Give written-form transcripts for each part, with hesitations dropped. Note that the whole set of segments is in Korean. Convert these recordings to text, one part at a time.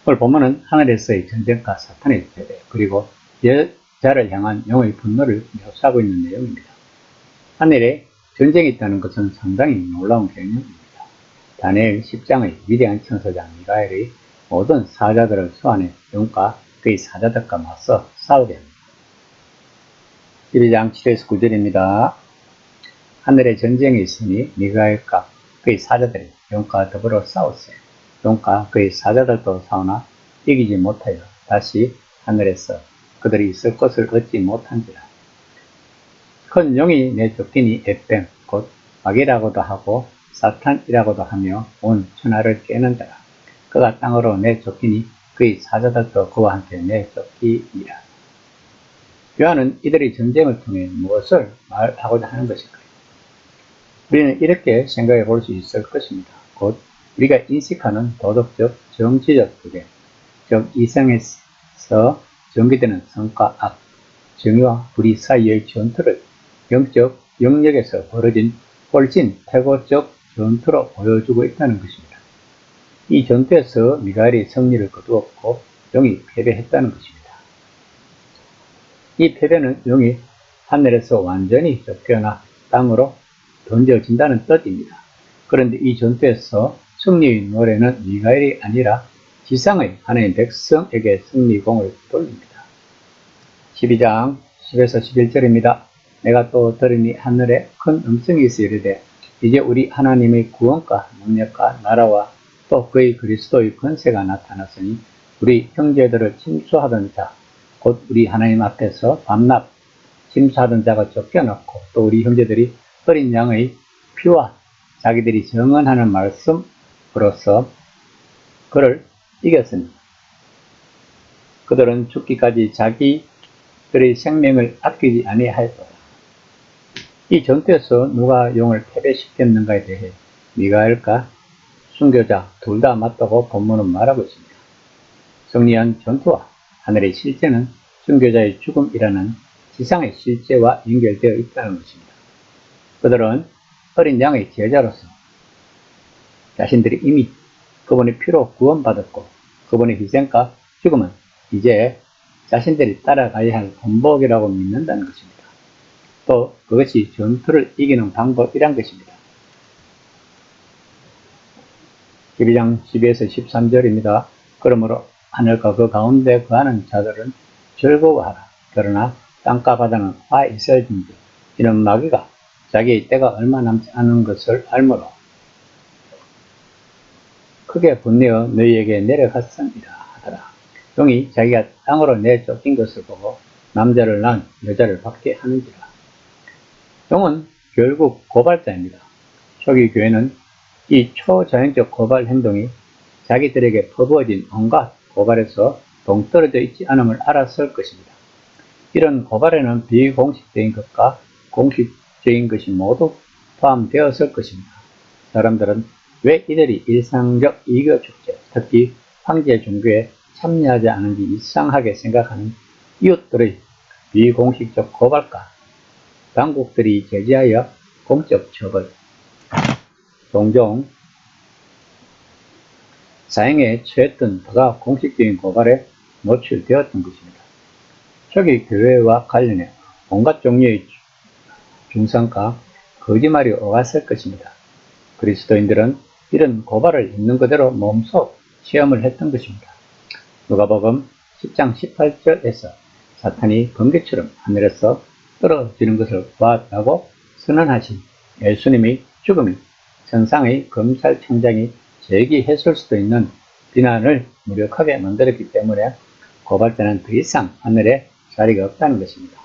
오늘 본문은 하늘에서의 전쟁과 사탄의 패배, 그리고 여자를 향한 영의 분노를 묘사하고 있는 내용입니다. 하늘에 전쟁이 있다는 것은 상당히 놀라운 개념입니다. 다니엘 10장의 위대한 천사장 미가엘이 모든 사자들을 소환해 영과 그의 사자들과 맞서 싸우게 합니다. 12장 7에서 9절입니다. 하늘에 전쟁이 있으니 미가엘과 그의 사자들이 영과 더불어 싸웠어요. 영과 그의 사자들도 싸우나 이기지 못하여 다시 하늘에서 그들이 있을 것을 얻지 못한지라. 큰 영이 내 쫓기니 에뱀 곧 마귀라고도 하고 사탄이라고도 하며 온 천하를 깨는더라. 그가 땅으로 내 쫓기니 그의 사자들도 그와 함께 내 쫓기니라. 요한은 이들의 전쟁을 통해 무엇을 말하고자 하는 것일까요? 우리는 이렇게 생각해 볼 수 있을 것입니다. 곧 우리가 인식하는 도덕적, 정치적 부대, 즉 이성에서 전개되는 성과 악, 정의와 불의 사이의 전투를 영적 영역에서 벌어진 훨씬 태고적 전투로 보여주고 있다는 것입니다. 이 전투에서 미가엘이 승리를 거두었고 영이 패배했다는 것입니다. 이 패배는 영이 하늘에서 완전히 쫓겨나 땅으로 던져진다는 뜻입니다. 그런데 이 전투에서 승리의 노래는 미가엘이 아니라 지상의 하나님 백성에게 승리공을 돌립니다. 12장 10에서 11절입니다. 내가 또 들으니 하늘에 큰 음성이 있어 이르되 이제 우리 하나님의 구원과 능력과 나라와 또 그의 그리스도의 권세가 나타났으니 우리 형제들을 침수하던 자, 곧 우리 하나님 앞에서 밤낮 침수하던 자가 쫓겨났고 또 우리 형제들이 어린 양의 피와 자기들이 정언하는 말씀으로써 그를 이겼으니 그들은 죽기까지 자기들의 생명을 아끼지 아니하였더라. 이 전투에서 누가 용을 패배시켰는가에 대해 미가엘과 순교자 둘 다 맞다고 본문은 말하고 있습니다. 승리한 전투와 하늘의 실제는 순교자의 죽음이라는 지상의 실제와 연결되어 있다는 것입니다. 그들은 어린 양의 제자로서 자신들이 이미 그분의 피로 구원받았고 그분의 희생과 죽음은 이제 자신들이 따라가야 할 본복이라고 믿는다는 것입니다. 또 그것이 전투를 이기는 방법이란 것입니다. 12장 12에서 13절입니다. 그러므로 하늘과 그 가운데 거하는 자들은 즐거워하라. 그러나 땅과 바다는 화 있을진지 이는 마귀가 자기의 때가 얼마 남지 않은 것을 알므로 크게 분내어 너희에게 내려갔습니다 하더라. 용이 자기가 땅으로 내쫓긴 것을 보고 남자를 낳은 여자를 받게 하는지라. 용은 결국 고발자입니다. 초기 교회는 이 초자연적 고발 행동이 자기들에게 퍼부어진 온갖 고발에서 동떨어져 있지 않음을 알았을 것입니다. 이런 고발에는 비공식적인 것과 공식적인 것이 모두 포함되었을 것입니다. 사람들은 왜 이들이 일상적 이교 축제, 특히 황제 종교에 참여하지 않은지 이상하게 생각하는 이웃들의 비공식적 고발과 당국들이 제지하여 공적 처벌, 종종 사형에 처했던 그가 공식적인 고발에 노출되었던 것입니다. 초기 교회와 관련해 온갖 종류의 중상과 거짓말이 오갔을 것입니다. 그리스도인들은 이런 고발을 있는 그대로 몸소 체험을 했던 것입니다. 누가복음 10장 18절에서 사탄이 번개처럼 하늘에서 떨어지는 것을 보았다고 선언하신 예수님의 죽음이 천상의 검찰총장이 제기했을 수도 있는 비난을 무력하게 만들었기 때문에 고발자는 더 이상 하늘에 자리가 없다는 것입니다.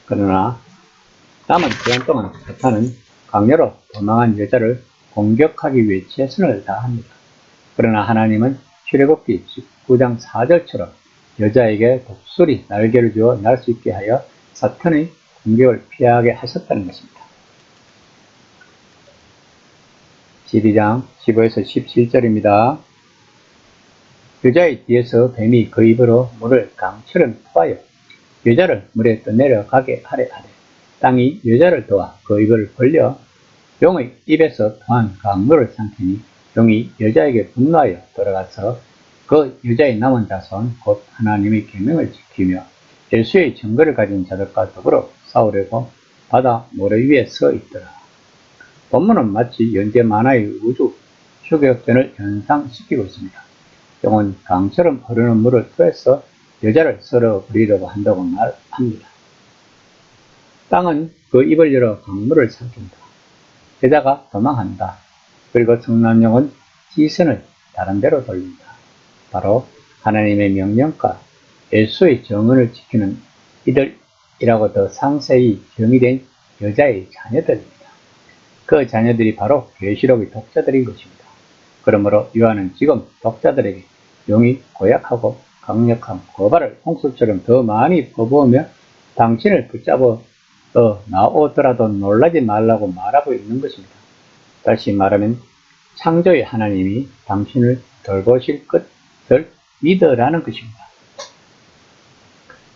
그러나 남은 기간 동안 사탄은 강요로 도망한 여자를 공격하기 위해 최선을 다합니다. 그러나 하나님은 출애굽기 19장 4절처럼 여자에게 독수리 날개를 주어 날 수 있게 하여 사탄의 공격을 피하게 하셨다는 것입니다. 12장 15에서 17절입니다. 여자의 뒤에서 뱀이 그 입으로 물을 강처럼 퍼하여 여자를 물에 떠내려가게 하래 하래. 땅이 여자를 도와 그 입을 벌려 용의 입에서 토한 강물을 삼키니 용이 여자에게 분노하여 돌아가서 그 여자의 남은 자손 곧 하나님의 계명을 지키며 예수의 증거를 가진 자들과 더불어 싸우려고 바다 모래 위에 서 있더라. 본문은 마치 현재 만화의 우주 추격전을 연상시키고 있습니다. 용은 강처럼 흐르는 물을 토해서 여자를 썰어버리려고 한다고 말합니다. 땅은 그 입을 열어 강물을 삼킨다. 여자가 도망한다. 그리고 성남용은 시선을 다른 데로 돌린다. 바로 하나님의 명령과 예수의 정언을 지키는 이들이라고 더 상세히 정의된 여자의 자녀들입니다. 그 자녀들이 바로 계시록의 독자들인 것입니다. 그러므로 요한은 지금 독자들에게 용이 고약하고 강력한 고발을 홍수처럼 더 많이 퍼부으며 당신을 붙잡아 나오더라도 놀라지 말라고 말하고 있는 것입니다. 다시 말하면 창조의 하나님이 당신을 돌보실 것을 믿으라는 것입니다.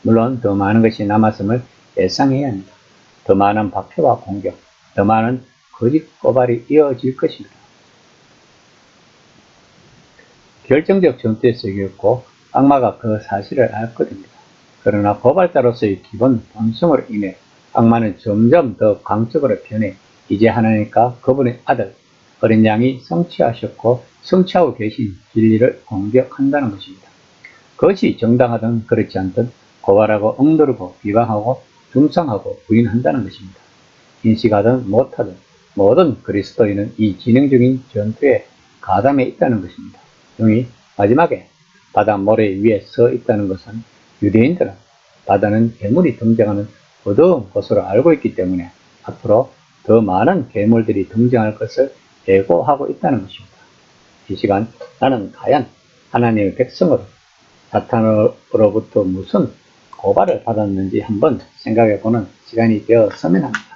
물론 더 많은 것이 남았음을 예상해야 합니다. 더 많은 박해와 공격, 더 많은 거짓 고발이 이어질 것입니다. 결정적 전투에 쓰였고 악마가 그 사실을 알거든요. 그러나 고발자로서의 기본 본성으로 인해 악마는 점점 더 강적으로 변해 이제 하나님과 그분의 아들 어린 양이 성취하셨고 성취하고 계신 진리를 공격한다는 것입니다. 그것이 정당하든 그렇지 않든 고발하고 억누르고 비방하고 중상하고 부인한다는 것입니다. 인식하든 못하든 모든 그리스도인은 이 진행적인 전투에 가담해 있다는 것입니다. 용이 마지막에 바다 모래 위에 서 있다는 것은 유대인들은 바다는 괴물이 등장하는 어두운 곳으로 알고 있기 때문에 앞으로 더 많은 괴물들이 등장할 것을 예고하고 있다는 것입니다. 이 시간 나는 과연 하나님의 백성으로 사탄으로부터 무슨 고발을 받았는지 한번 생각해보는 시간이 되었으면 합니다.